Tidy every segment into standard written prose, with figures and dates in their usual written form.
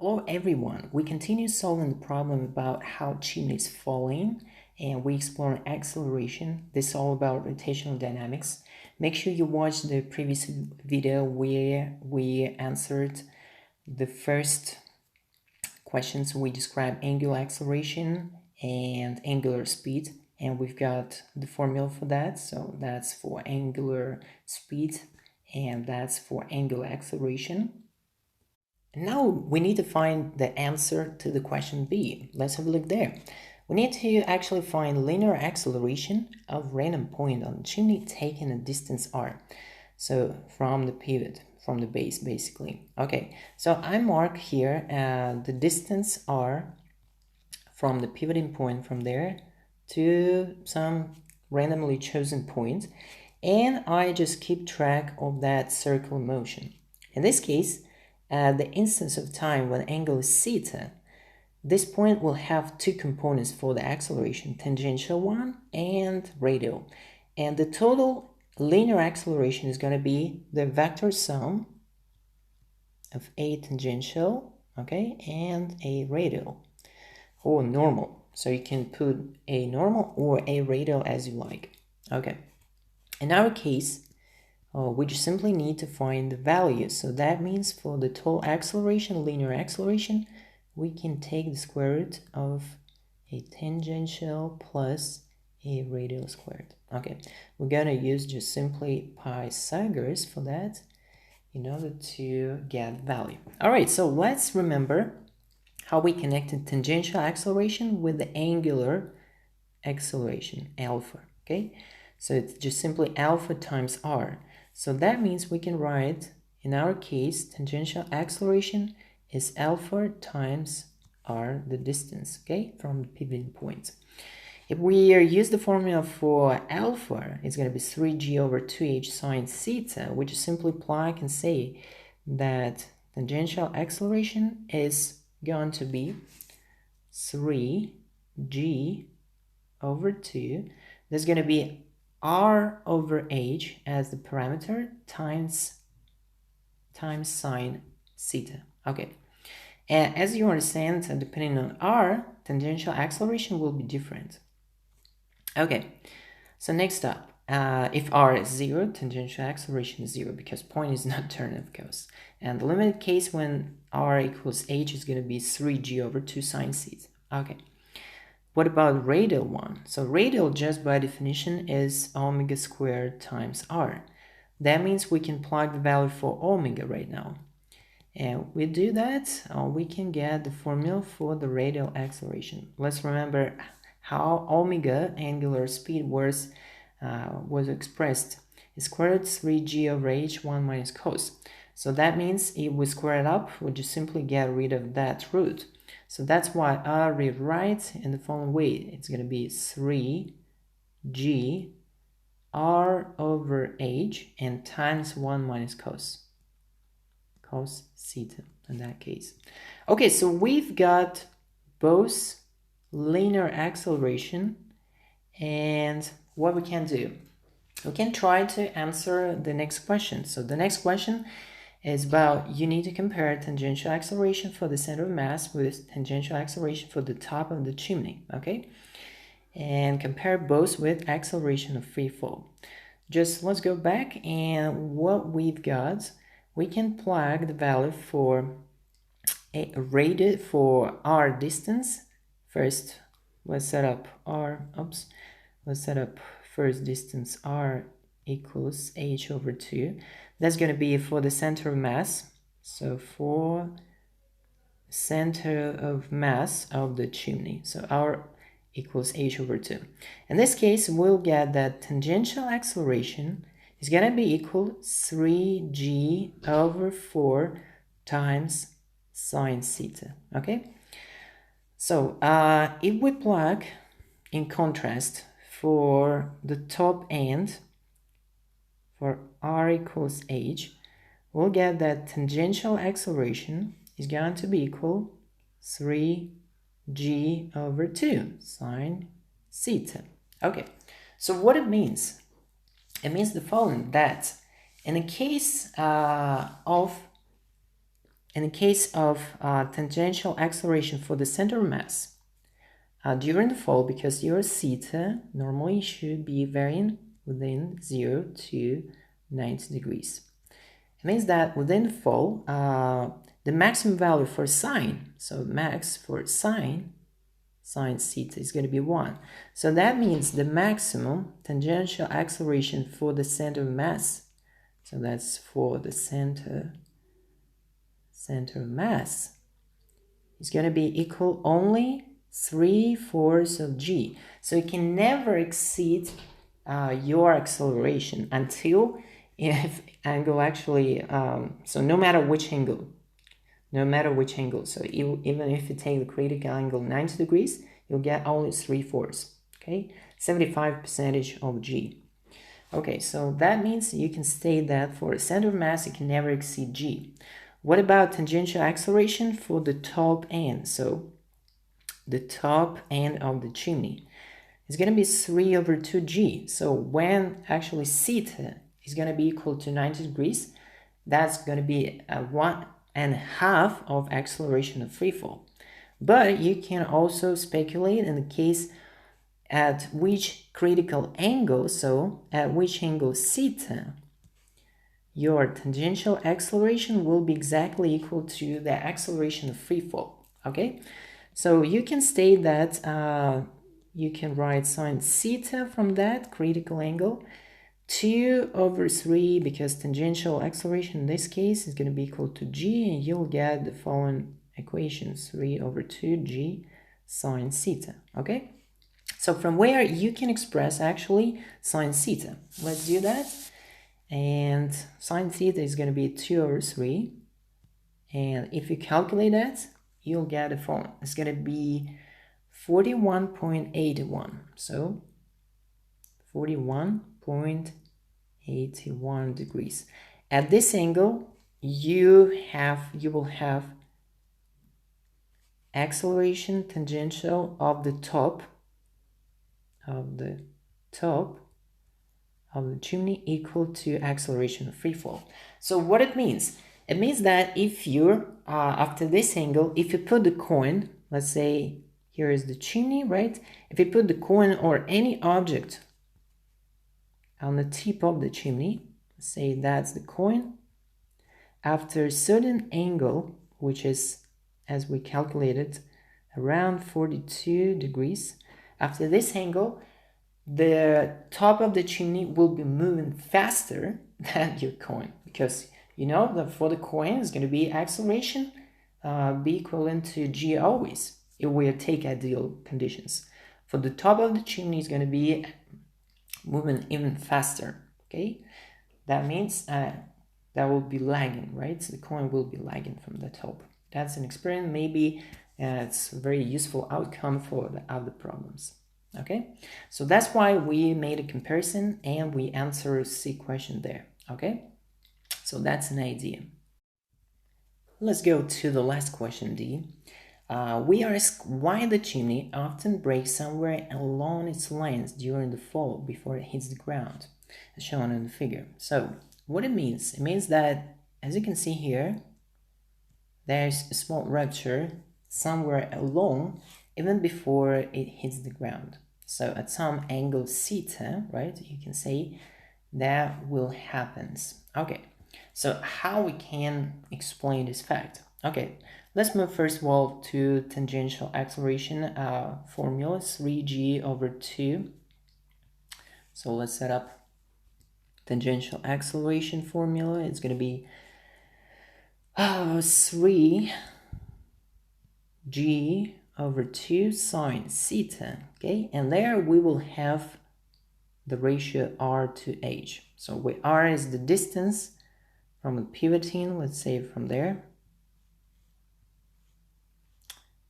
Hello everyone, we continue solving the problem about how chimneys fall in, and we explore acceleration. This is all about rotational dynamics. Make sure you watch the previous video where we answered the first questions. We describe angular acceleration and angular speed, and we've got the formula for that. So that's for angular speed and that's for angular acceleration. And now we need to find the answer to the question B. Let's have a look there. We need to actually find linear acceleration of random point on the chimney taking a distance r. So from the pivot, from the base basically. Okay, so I mark here the distance r from the pivoting point from there to some randomly chosen point, and I just keep track of that circular motion. In this case, at the instance of time when angle is theta, this point will have two components for the acceleration, tangential one and radial. And the total linear acceleration is going to be the vector sum of a tangential, okay, and a radial, or normal. So you can put a normal or a radial as you like. Okay. In our case, we just simply need to find the value. So that means for the total acceleration, linear acceleration, we can take the square root of a tangential plus a radial squared. Okay, we're gonna use just simply Pythagoras for that in order to get value. All right, so let's remember how we connected tangential acceleration with the angular acceleration, alpha, okay? So it's just simply alpha times r. So that means we can write, in our case, tangential acceleration is alpha times r, the distance, okay, from the pivoting point. If we use the formula for alpha, it's going to be 3g over 2h sine theta, we just simply plug and say that tangential acceleration is going to be 3g over 2. There's going to be r over h as the parameter times sine theta. Okay, and as you understand, depending on r, tangential acceleration will be different. Okay, so next up, if r is 0, tangential acceleration is 0 because point is not turned, of course. And the limited case when r equals h is going to be 3g over 2 sine theta. Okay. What about radial one? So radial, just by definition, is omega squared times r. That means we can plug the value for omega right now. And we do that, we can get the formula for the radial acceleration. Let's remember how omega, angular speed, was expressed. It's square root 3g over h 1 minus cos. So that means if we square it up, we just simply get rid of that root. So that's why I rewrite in the following way. It's going to be 3g r over h and times 1 minus cos theta in that case. Okay, so we've got both linear acceleration, and what we can do, we can try to answer the next question. So the next question is about, you need to compare tangential acceleration for the center of mass with tangential acceleration for the top of the chimney, okay? And compare both with acceleration of free fall. Just let's go back, and what we've got, we can plug the value for a radius for r distance. First, let's set up first distance r equals h over 2. That's going to be for the center of mass. So for center of mass of the chimney. So r equals h over 2. In this case, we'll get that tangential acceleration is going to be equal 3g over 4 times sine theta. Okay? So if we plug, in contrast, for the top end, for r equals h, we'll get that tangential acceleration is going to be equal 3g over 2 sine theta. Okay, so what it means? It means the following, that in the case of in the case of tangential acceleration for the center of mass, during the fall, because your theta normally should be varying within 0 to 90 degrees. It means that within the fall, the maximum value for sine, so max for sine theta is going to be 1. So that means the maximum tangential acceleration for the center of mass, so that's for the center of mass, is going to be equal only 3/4 of g. So it can never exceed your acceleration until if angle actually, so no matter which angle, so even if you take the critical angle 90 degrees, you'll get only 3/4, okay, 75% of g. Okay, so that means you can state that for a center of mass, it can never exceed g. What about tangential acceleration for the top end? So the top end of the chimney is going to be 3/2g. So when actually theta is going to be equal to 90 degrees, that's going to be a 1.5 of acceleration of free fall. But you can also speculate in the case at which critical angle, so at which angle theta, your tangential acceleration will be exactly equal to the acceleration of free fall. Okay, so you can state that you can write sine theta from that critical angle 2/3, because tangential acceleration in this case is going to be equal to g, and you'll get the following equations: 3/2g sine theta. Okay, so from where you can express actually sine theta. Let's do that. And sine theta is going to be 2/3, and if you calculate that, you'll get the following. It's going to be 41.81. So 41.81 degrees. At this angle, you will have acceleration tangential of the top of the chimney equal to acceleration of free fall. So what it means? It means that if you're after this angle, if you put the coin, let's say here is the chimney, right? If you put the coin or any object on the tip of the chimney, say that's the coin, after a certain angle, which is, as we calculated, around 42 degrees, after this angle, the top of the chimney will be moving faster than your coin, because you know that for the coin is going to be acceleration be equivalent to g always if we take ideal conditions. For the top of the chimney is going to be moving even faster. Okay, that means that will be lagging, right? So the coin will be lagging from the top. That's an experiment. Maybe it's a very useful outcome for the other problems. Okay, so that's why we made a comparison and we answer C question there. Okay, so that's an idea. Let's go to the last question, D. We are asked why the chimney often breaks somewhere along its lines during the fall before it hits the ground, as shown in the figure. So what it means that, as you can see here, there's a small rupture somewhere along even before it hits the ground. So at some angle theta, right, you can say that will happen. Okay, so how we can explain this fact? Okay, let's move first of all to tangential acceleration formula, 3g/2. So let's set up tangential acceleration formula. It's going to be 3g/2 sine theta. Okay, and there we will have the ratio r to h. So where r is the distance from the pivoting, let's say from there.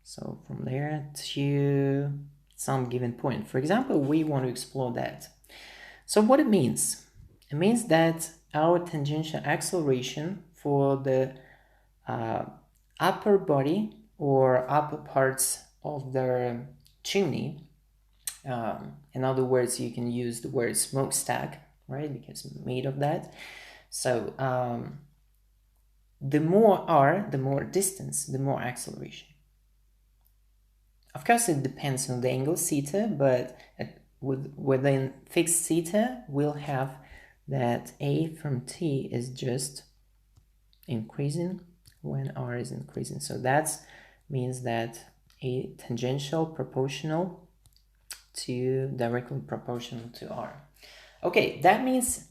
So from there to some given point. For example, we want to explore that. So what it means? It means that our tangential acceleration for the upper body or upper parts of the chimney, in other words, you can use the word smokestack, right, because it's made of that. So the more r, the more distance, the more acceleration. Of course, it depends on the angle theta, but within fixed theta, we'll have that a from t is just increasing when r is increasing. So that means that a tangential proportional to directly proportional to r. Okay, that means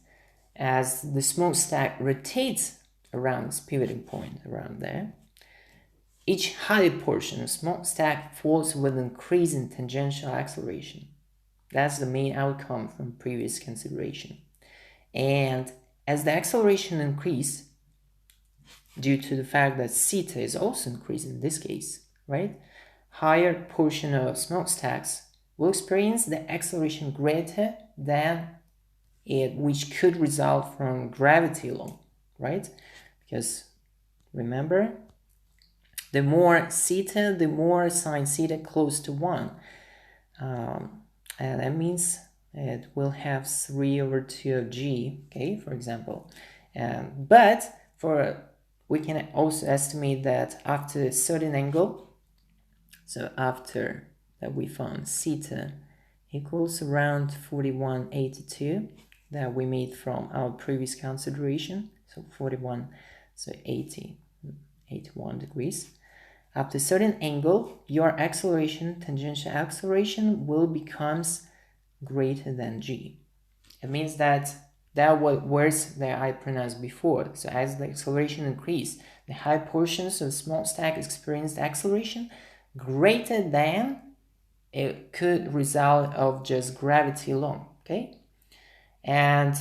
as the smokestack rotates around this pivoting point around there, each higher portion of smokestack falls with increasing tangential acceleration. That's the main outcome from previous consideration. And as the acceleration increases, due to the fact that theta is also increasing in this case, right? Higher portion of smokestacks will experience the acceleration greater than it, which could result from gravity alone, right? Because remember, the more theta, the more sine theta close to 1. And that means it will have 3 over 2 of g, okay, for example. But we can also estimate that after a certain angle, so after that we found theta equals around 4182 that we made from our previous consideration, so 41, so 81 degrees. After a certain angle, your acceleration, tangential acceleration, will becomes greater than g. It means that words that I pronounced before. So as the acceleration increases, the high portions of smokestack experience acceleration greater than it could result of just gravity alone, okay? And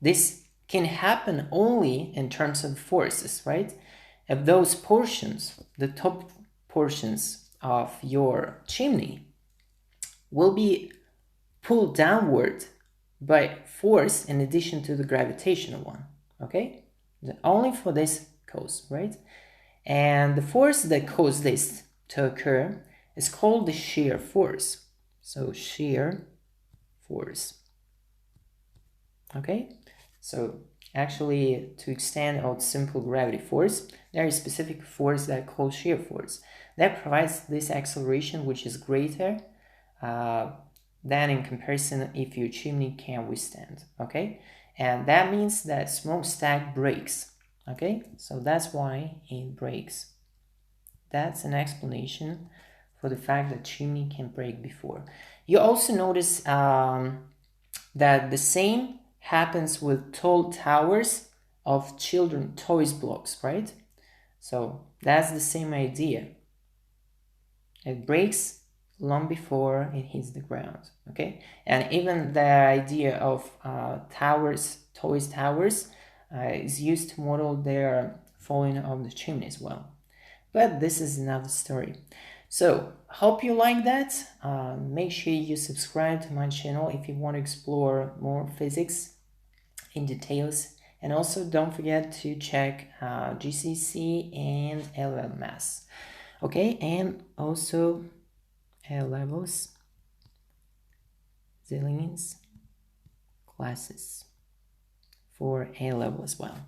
this can happen only in terms of forces, right? If those portions, the top portions of your chimney, will be pulled downward by force in addition to the gravitational one, okay? Only for this cause, right? And the force that caused this to occur is called the shear force. So shear force, okay? So actually, to extend out simple gravity force, there is a specific force that called shear force that provides this acceleration, which is greater than in comparison if your chimney can withstand, okay? And that means that smokestack breaks, okay? So that's why it breaks. That's an explanation for the fact that chimney can break before. You also notice that the same happens with tall towers of children toys blocks, right? So that's the same idea. It breaks long before it hits the ground, okay? And even the idea of toys towers is used to model their falling of the chimney as well. But this is another story. So hope you like that. Make sure you subscribe to my channel if you want to explore more physics in details. And also don't forget to check GCC and A-level maths. Okay, and also A-levels, zillions classes for A-level as well.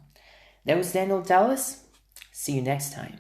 That was Daniel Dallas. See you next time.